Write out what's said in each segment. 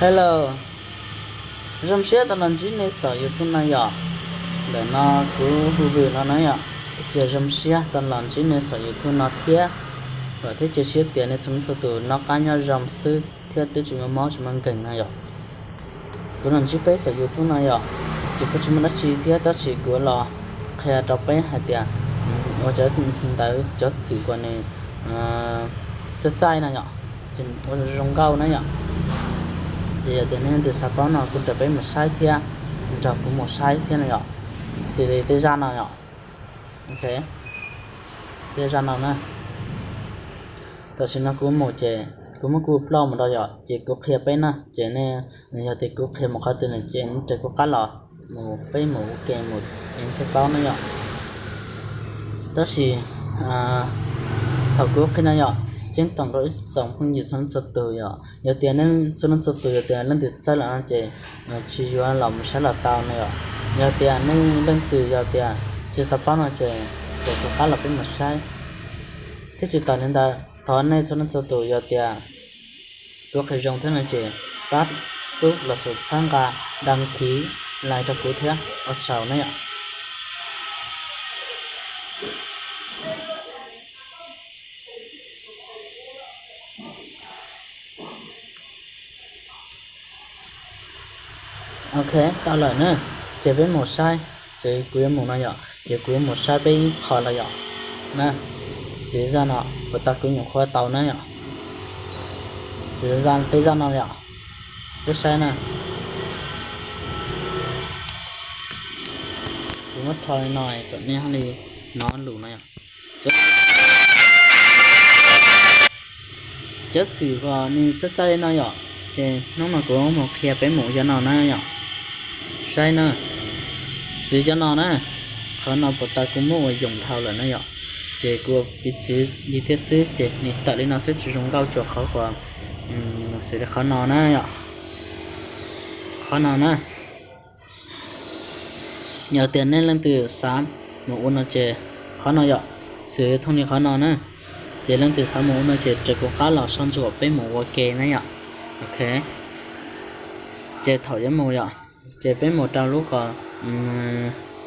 Hello, trong xe tao làm gì này sợ yêu thương này à? Để nó cứ hư hư nó này à? Giờ trong xe tao làm gì này sợ yêu thương nó thiệt. Và thế chỉ xe tiền này chúng sẽ từ nó cá nhau trong sư thiệt tới chúng nó máu chúng mình gần này à? Cứ làm gì bây sợ yêu thương này à? Chỉ có chúng mình đã chi thiệt đó chỉ của là khi đọc bé hay tiền, và cho tới cho sự quan này chất chay này à? Chỉ có rong gạo này à? Thì từ nên từ sáng đó nó cũng trở về một sai thia, trở cũng một sai thia này ạ, xử lý thời gian nào ạ, ok, thời gian nào nè, tại sao nó cũng một chế, cũng một cú plau một đôi ạ, chế cũng khép bên nè, chế này giờ thì cũng khép một cái từ này chế chế cũng khá là một bên một kèm một em khép bao này ạ, đó là thầu cũng khi này ạ. Trên tổng đối dòng không nhiều sản xuất từ giờ tiền nên cho nó xuất từ tiền lên từ sai là anh chỉ cho lòng sẽ là tao này ạ giờ tiền nên lên từ giờ tiền chỉ tập bao nó chỉ cũng khá là bên một sai thế chỉ tao nên ta thọ này cho nó xuất từ giờ tiền có thể dùng thế này chỉ bắt số là số sang cả đăng ký lại cho cụ thể ở sau này ạ. Ok, tao lời nữa, chỉ với một sai, chỉ cuối một này ạ, chỉ cuối một sai bên khó là ạ, nè, chỉ ra nào, và ta cứ những khoa tàu này ạ, chỉ ra tới ra nào ạ, cái sai nè, cũng mất thời này, cỡ này thì nó lù này ạ, chết gì vào như chết sai này ạ, thì nó mà có một khe bé mũ cho nó này ạ. Sai nè, xí cho nó nè, khó nó bắt ta cũng mua dùng thao là nó nhở, chế của bị chế đi thiết sư chế này tại đây nó sẽ sử dụng gạo chuột khó quá, sẽ khó nó nè nhở, khó nó nè, nhờ tiền nên lên từ sáng một uốn nó chế khó nó nhở, sử thông tin khó nó nè, chế lên từ sáng một uốn nó chế chế của khá là son chuột với một ok nè nhở, ok, chế thổi với mồi nhở. Chế bé một trâu lúc còn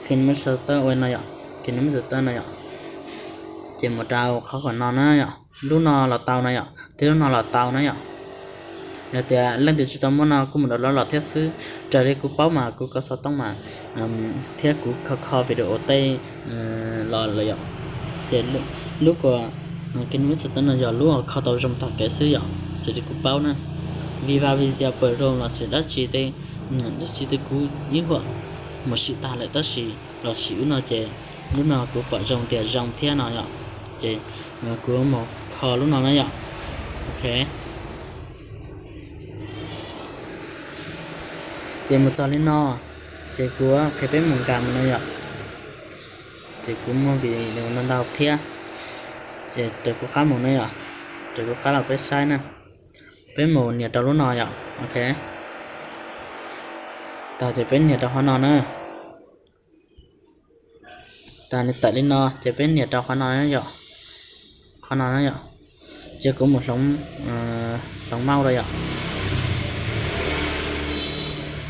khi mới sơ tơ quên này ạ, khi nó mới sơ tơ này ạ, chế một trâu khó còn non này ạ, lúc nó là tàu này ạ, thế lúc nó là tàu này ạ, giờ thì lên từ trung tâm nó cũng một đó là thiết sư trời đây cũng báo mà cũng có sao tông mà thiết cũng khó video tây là lợi ạ, chế lúc còn khi mới sơ tơ này giờ lúc khó tàu trong thật cái sư ạ, sự đi cũng báo nè, vì vào video bờ rồng là sự đã chỉ đây nó chỉ tới cú ý hoặc một sự ta lại tất gì là xíu nó chế lúc nào cũng bỏ dòng tiền dòng thế nào ạ chế của một kho lúc nào đấy ạ, ok chế một trò lên nó chế của cái bé mùng cam này ạ, chế cũng một vì đều nó đào thế chế chế của khá một này ạ, chế của khá là bé sai nè bé một nhiệt đầu lúc nào ạ, ok ta chỉ bên nhiệt độ hoa nọ nữa, ta nên tại lên nó chỉ bên nhiệt độ hoa nọ nữa vậy, hoa nọ nữa vậy, chỉ có một lóng mau đây ạ,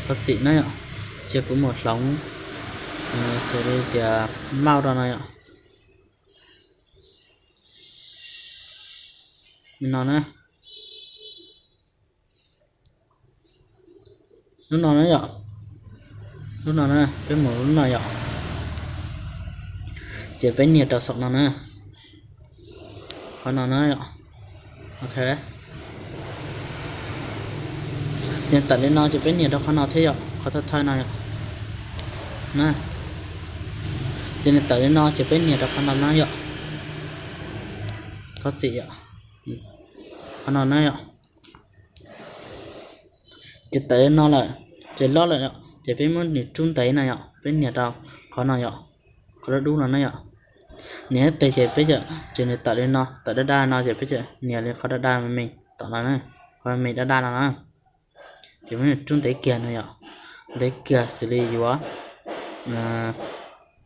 có gì nữa ạ, chỉ có một lóng sẽ đi thì mau đó này ạ, mình nói nữa, nó nói nữa vậy. Lúc nào nè, cái mũ lúc nào vậy? Chỉ bên nhiệt độ sọc nào nè, khó nào nè vậy? Ok. Hiện tại lên nó chỉ bên nhiệt độ khó nào thế vậy? Khó thật thay này. Nè. Hiện tại lên nó chỉ bên nhiệt độ khó nào nè vậy? Khó gì vậy? Khó nào nè vậy? Chỉ tại lên nó lại, chỉ lo lại vậy. Chỉ bên muốn nhiệt trung tế này ạ, bên nhiệt đâu khó nào ạ, khó rất đúng là này ạ, nếu tê chỉ bây giờ chỉ để tại đây nó tại đây đa nó chỉ bây giờ nhiệt lên khó đa với mình tạo là này, còn mình đã đa là nó chỉ muốn trung tế kia này ạ, để kia xử lý gì quá,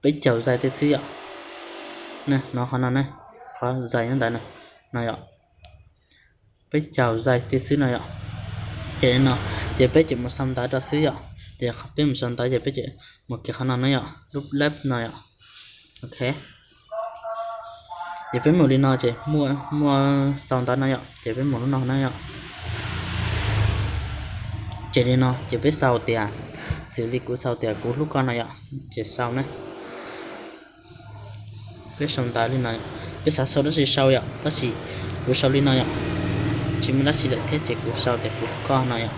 bây giờ dài thế xí ạ, nè nó khó nào này, khó dài như thế này, này ạ, bây giờ dài thế xí này ạ, chỉ nó chỉ biết chỉ một xăm tái đó xí ạ chỉ biết một xăm tái chỉ biết chỉ một cái khả năng này ạ lúc lép này ạ ok chỉ biết một đi nào chỉ mua xăm tái này ạ chỉ biết một nó này ạ chỉ đi nào chỉ biết sau tiền xử lý của sau tiền của lúc con này ạ chỉ sau này biết xăm tái lên này biết sau đó chỉ sau ạ đó chỉ của sau lên này ạ chỉ mình đã chỉ lại thế chỉ của sau tiền của con này ạ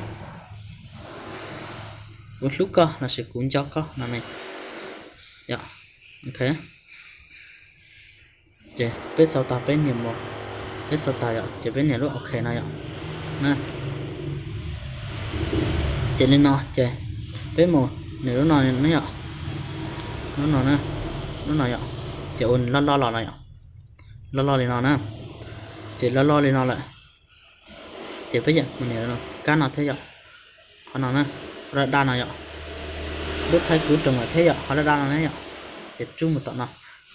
của lúc con là sẽ cuốn cho con này dạ ok chị biết sau ta biết nhiều một biết sau ta ạ chị biết nhiều lúc ok này ạ nè chị lên nó chị biết một nếu lúc nào nó ạ nó nào nè nó nào ạ chị ôn lo này ạ lo đi nào nè chị lo đi nào lại chị biết vậy mình hiểu rồi cá nào thế vậy họ nào nè ra đa nào vậy biết thay cứ trồng ở thế vậy họ ra đa nào đấy ạ chị chung một tận nào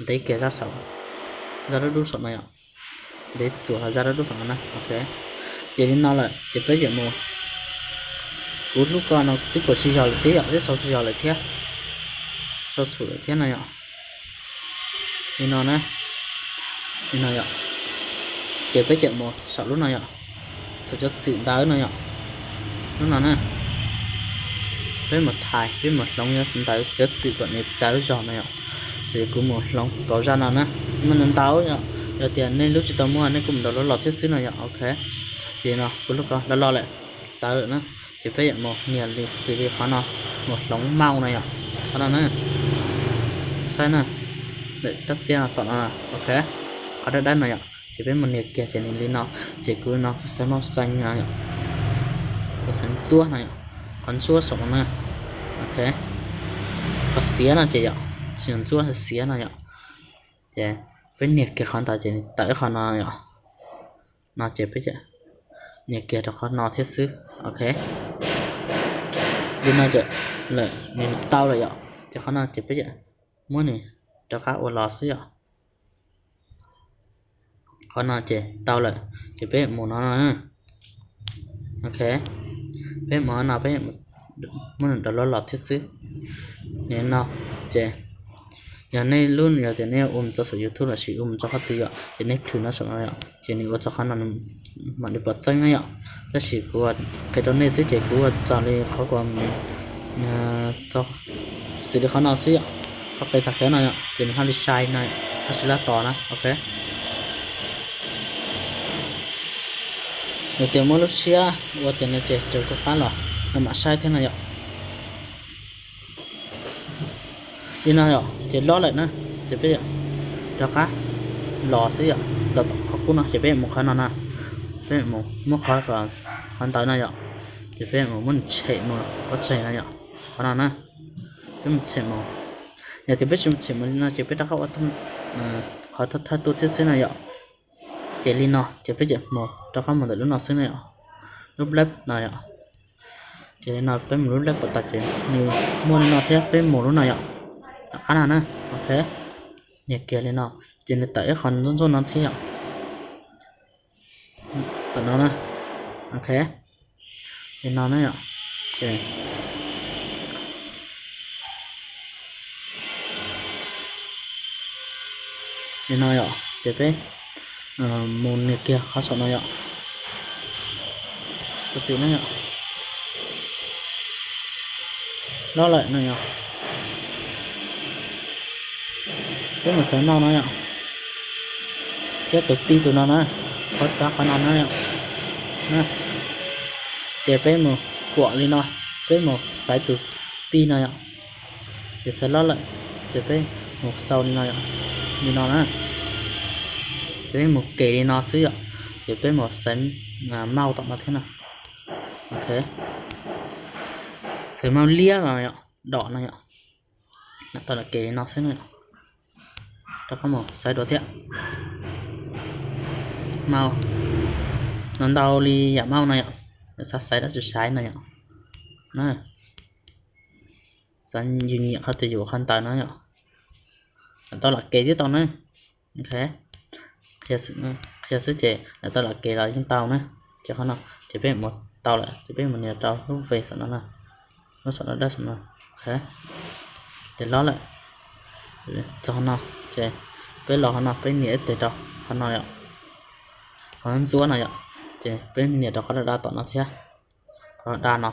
thấy kẻ ra sầu ra đó đu sầu này ạ để sửa ra đó đu sầu này ok chị đi nào lại chị biết vậy mua cú lúc con nó tiếp của xì lại thế ạ tiếp sau xì lại thế sau sửa lại thế này ạ đi nào nè đi nào ạ chị biết vậy mua sợ lúc này ạ sợ cho xịn tới này ạ lúc nào nè với một thai với một lông nhá chúng ta chất sự còn đẹp cháu giò này ạ sẽ có một lông có ra nào nè mình nên táo nhá giờ tiền nên lúc chúng ta mua nên cũng đó nó lọt thiết xíu này ạ ok thì nào cứ lúc đó lo lại cháu nữa nè thì phải nhận một nhiều thì xử lý khó nào một lông màu này ạ đó là nè sai nè để tắt che là tận là ok ở đây này ạ chỉ biết một nhiệt kia chỉ nên lên nó chỉ cứ nó sẽ màu xanh này ạ cái xanh chua này ạ còn chua sống nè ok có xía là chị ạ xuyên chua là xía này ạ chị với nhiệt kia con ta chỉ tới con này ạ nó chỉ biết chị nhiệt kia cho con nó thiết sức ok đi nào chị lại nhìn tao rồi ạ cho con nó chỉ biết chị muốn này cho các ô lò xí ạ con nào chị tao lại chỉ biết một nó nè ok biết một nào biết muốn đó là lọt thiết xứ nên nào chị giờ này luôn giờ thì này cho sử dụng là sử dụng cho các thứ ạ thì này thử nó xong rồi ạ chỉ nên cho khả năng mà đi bật tranh này ạ cái chỉ của cái đó này sẽ chỉ của cho đi khó còn cho xử lý khả năng xí ạ các cái cái này ạ thì mình đi sai này nó sẽ là to nè ok người tiền mua lúc xia và tiền này chỉ cho các cái là mà sai thế này ạ đi nào ạ chỉ lo lại nè chỉ biết cho khác lò xí ạ lò khó cũng nó chỉ biết một cái nào nè biết một cái còn hoàn tới này ạ chỉ biết một muốn chạy mà có chạy này ạ cái nào nè biết một chạy mà nhà thì biết chúng chạy mà nó chỉ biết đã không tâm khó thật tôi thiết xí này ạ chỉ li nó chỉ biết một cho không một đợt lúc nào xí này ạ lúc lép này ạ chỉ li nó biết một lúc lép bật tay chỉ như mua nó thế biết một lúc này ạ khá là nè ok nhiệt kia lên nào chỉ là tới còn rôn nó thế ạ tận nó nè ok lên nào nữa ạ ok lên nào ạ chỉ biết một nhiệt kia khó sợ nó ạ cái gì nữa ạ lo lại này ạ cái mà sáng nào nữa ạ tiếp tục đi từ nó nữa có sáng khó nào nữa ạ nè chế bé một quả lên nó bé một sải từ pi này ạ để sẽ lo lại chế bé một sau này ạ đi nó nè bé một kề đi nó xíu ạ chế bé một sải mau tặng nó thế nào ok sải mau lia này ạ đỏ này ạ tao là kề nó xíu này ta có một sai đồ thiện màu nó đau đi giảm màu này ạ sao sai đã sai này ạ nè xanh duyên nhẹ không thể dụ khăn tài nó ạ tao là kề với tao nữa ok khi sẽ trẻ tao là kề lại chúng tao nữa chứ không nào chỉ biết một tao lại chỉ biết mình nhà tao lúc về sợ nó sợ nó đắt sợ nó ok để lo lại cho nó chơi bây lo nó bây nhẹ để tao con nào ạ con chúa này ạ chơi bây nhẹ tao có đa tao nó thế còn đa nó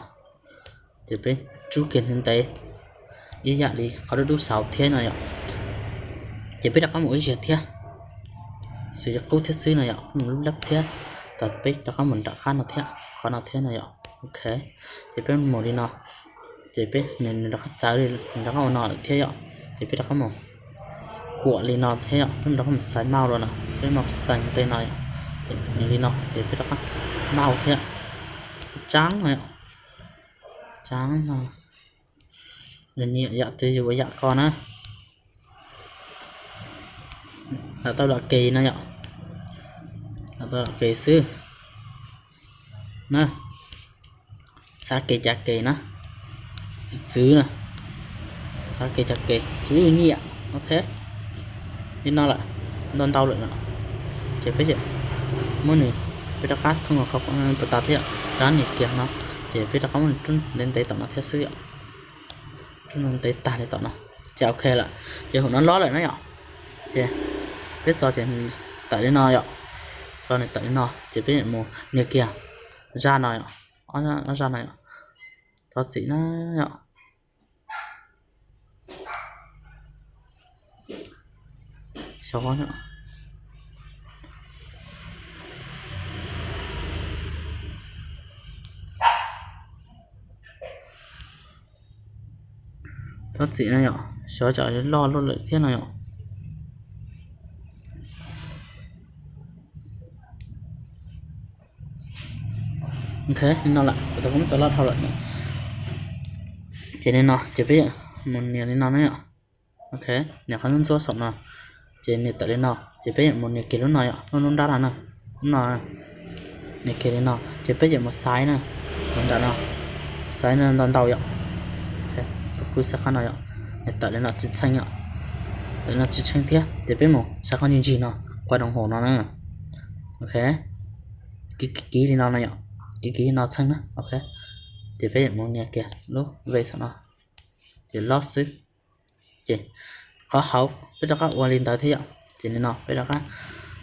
chỉ biết chú kiến hiện tại ý dạng đi có được 6 thế này ạ chỉ biết là có mỗi việc thế sử dụng câu thiết sư này ạ lúc lắp thế tập biết là có mình đã khá là thế có nào thế này ạ ok chỉ biết một đi nào chỉ biết nên nó trái đi nó có nọ thế ạ chỉ biết là có một của đi nọ thế ạ nó có một sái màu rồi nè cái màu xanh tên này nhìn đi nọ chỉ biết là có màu thế ạ trắng này ạ trắng nào nên nhẹ dạ thì với dạ con á là tao là kỳ này ạ là tao là kỳ sư nè sa kỳ chặt kỳ nó xứ nè sa kỳ chặt kỳ xứ nhẹ ok đi nó lại đòn tao lại nè chỉ biết vậy muốn này biết đã phát thông là không tự ta thế ạ cá nhịp kia nó chỉ biết đã không mình đến tới tổng nó theo sư ạ nên tới ta để tổng nó chỉ ok là chỉ hụt nó ló lại nó ạ chỉ biết cho chỉ tại đến nó ạ cho này tại nó chỉ biết một như kia ra này ạ nó ra này ạ cho chị nó ạ sao quá nữa cho chị này ạ sao chả lo luôn lại thế này ạ thế nó lại tôi cũng sẽ lo thao lại chỉ nên nó chỉ biết một niềm nên nó này ạ ok nhà khán giả sống nào chỉ nên tại lên nó chỉ biết một niềm kia lúc này ạ nó đá là nè nó niềm kia lên nó chỉ biết một sái nè nó đá nào sái nên đòn tàu ạ ok cứ sẽ khăn này ạ để tại lên nó chỉ xanh ạ để nó chỉ xanh thế chỉ biết một sẽ có những gì nó qua đồng hồ nó nè ok cái ký thì nó này ạ cái nó xanh đó ok chỉ biết một nhà kia lúc về sau nó chỉ lót sức chỉ có hậu biết đó các qua liên tới thế ạ chỉ nên nó biết đó các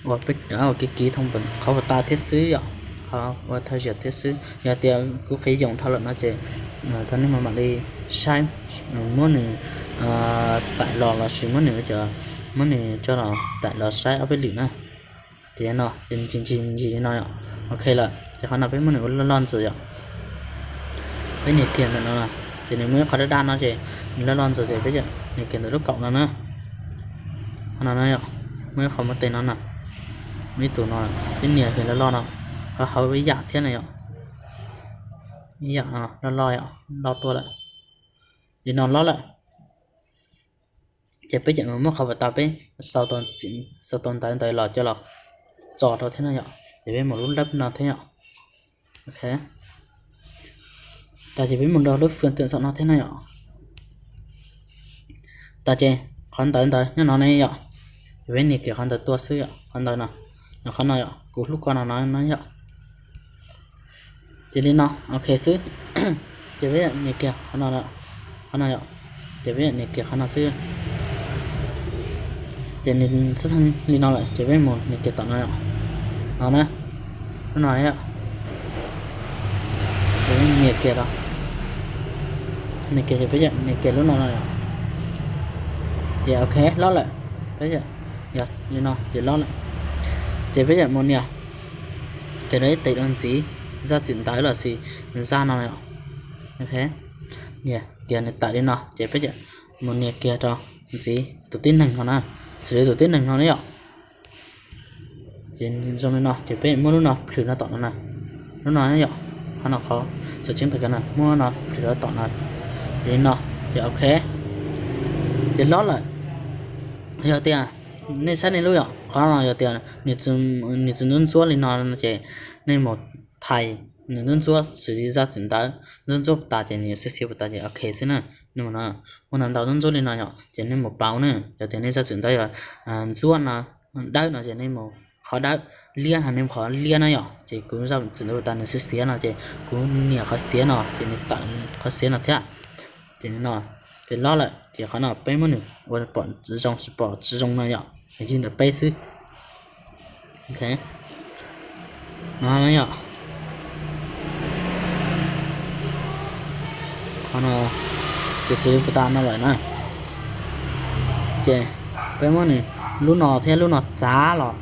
qua biết đó cái ký thông bình khó vào ta thiết sứ ạ họ qua thời giờ thiết sứ nhà tiền cứ phải dùng thao luận nó chỉ thôi nếu mà bạn đi sai muốn này tại lò là sự muốn này chờ muốn này cho là tại lò sai ở bên lì nữa thì nó trên gì nói ạ ok là chỉ có nào với muốn này lon rồi ạ với nhiệt kiện nó là thì nếu mới khỏi đan nó chỉ lon rồi bây giờ nhiệt kiện từ lúc cộng nữa nó nói ạ mới không có tên nó nè mấy tụi nó cái nhiệt thì nó lo nào họ hỏi với dạng thế này ạ dạng nó lo ạ lo tua lại thì nó lo lại chỉ bây giờ mà không phải tập ấy sau tuần tới lò cho lò trò đâu thế này ạ thì với một lúc lấp nó thế ạ ok ta chỉ biết một đầu lúc phương tiện nó thế này ạ ta chỉ khoan tới nhưng nó này ạ với nhiệt kiểu khoan tới tua sư ạ khoan tới nào nó khoan này ạ cú lúc con nó nói ạ chỉ đi nó ok sư chỉ biết nhiệt kiểu khoan này ạ chỉ biết nhiệt kiểu khoan nào sư chỉ nên sẽ sang đi nó lại chỉ biết một nhiệt kiểu tận này ạ nó nè nó nói ạ với nhiệt kiểu đó nhiệt kiểu chỉ biết nhiệt kiểu lúc nào này ạ chỉ ok lo lại bây giờ giờ như nào chỉ lo lại chỉ bây giờ một nhà cái đấy tẩy đơn gì ra chuyển tải là gì ra nào này ok nhỉ kia này tại đây nào chỉ bây giờ một nhà kia cho gì tự tin này còn à xử lý tự tin này nó đấy ạ chỉ trong đây nào chỉ bây giờ mua lúc nào thử nó tọt nó này nó nói ạ nó khó sẽ chứng thực cái này mua nó thử nó tọt này thì nào thì ok chỉ lo lại giờ tiền nên sách này luôn ạ khó là giờ tiền nhiệt dân chúa lên nó chỉ nên một thầy nhiệt dân chúa xử lý ra chuyển tới dân chúa ta chỉ nhiều xíu ta chỉ ok thế này nhưng mà nó muốn làm tàu dân chúa lên nó nhỏ chỉ nên một bao nữa giờ tiền nên ra chuyển tới rồi chúa là đây là chỉ nên một khó đã liên hàng em khó liên này ạ chỉ cũng ra chỉ đầu ta nó sẽ xé nào chỉ cũng nhiều khó xé nào chỉ nó tặng khó xé nào thế chỉ nó chỉ lo lại chỉ khó nào bé mà nữa và bọn dòng sport dòng này ạ thì chỉ được bé xí ok nó này ạ khó nào cái sự của ta nó lại nè ok bé mà nữa lúc nào thế lúc nào giá lọ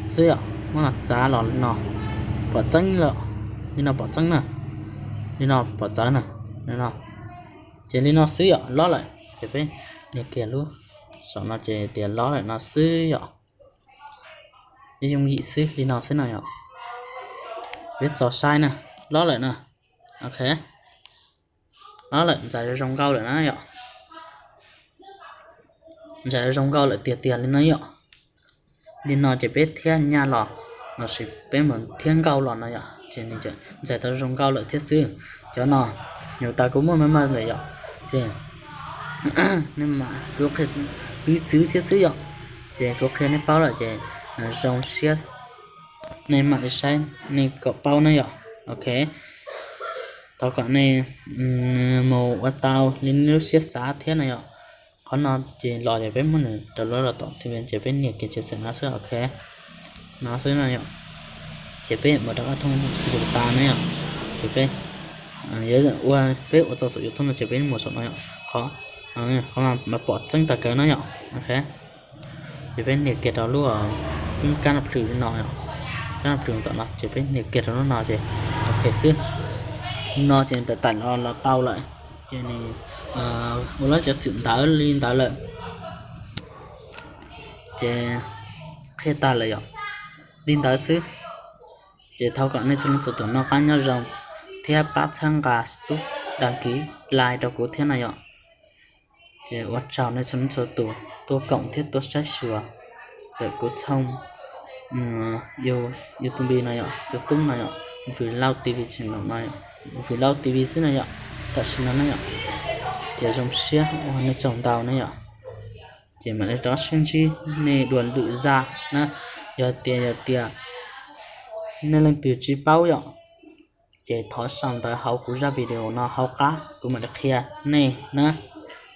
xí ạ nó là giá lọ lúc nào bỏ chân lọ đi nào bỏ chân nè đi nào bỏ chân nè đi nào chỉ đi nào xí ạ ló lại chỉ bé nè kia luôn sau nó chỉ tiền ló lại nó xí ạ đi dùng gì xí đi nào xí này ạ biết cho sai nè ló lại nè ok ló lại giải cho trong cao lại nè ạ giải cho trong cao lại tiền tiền lên này ạ đi nào chỉ biết thiên nhà lọ nó sẽ biết mình thiên cao lọ này ạ chỉ nên giải cho trong cao lại thiết xí cho nó nhiều ta cũng muốn mà này ạ thì nên mà có khi bí xứ thiết xứ ạ thì có khi nó bao lại thì dòng xe nên mà để sai nên có bao này ạ ok tao cả này màu ở tao lên nước xe xá thế này ạ còn nó chỉ lò để bên mình từ đó là tổng thì bên chỉ bên nhiệt cái chỉ sẽ nó sẽ ok nó sẽ này ạ chỉ bên mà đó thông sử dụng ta này ạ chỉ bên nhớ qua bên ở trong sử dụng thông là chỉ bên một số này ạ khó không mà bỏ chân ta cái nó ạ ok chỉ bên nhiệt cái đó luôn ở can lập thử nó ạ can lập thử tao nó chỉ bên nhiệt cái đó nó chỉ ok xưa nó chỉ tại tại nó là tao lại cho nên một lát sẽ chuyển tao lên tao lại chỉ khi ta lại ạ lên tao xứ chỉ thao cả nên chúng số nó khác nhau rộng theo bắt thang cả số đăng ký lại đó của thế này ạ chỉ bắt chào nên chúng số tôi cộng thiết tôi sẽ sửa để của xong yêu YouTube này ạ YouTube này ạ vì lao TV channel này vì lao TV xí này ạ tại sao nó này ạ chỉ trong xe hoặc là trồng tàu này ạ chỉ mà đó sinh chi này đuổi tự ra nè giờ tiền nên lên từ chỉ bao ạ chỉ tháo xong tới hậu của ra video nó hậu cá của mình được kia này nè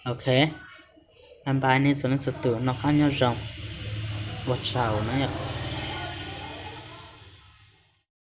ok làm bài này số lượng sự tự nó khác nhau rộng một sào này ạ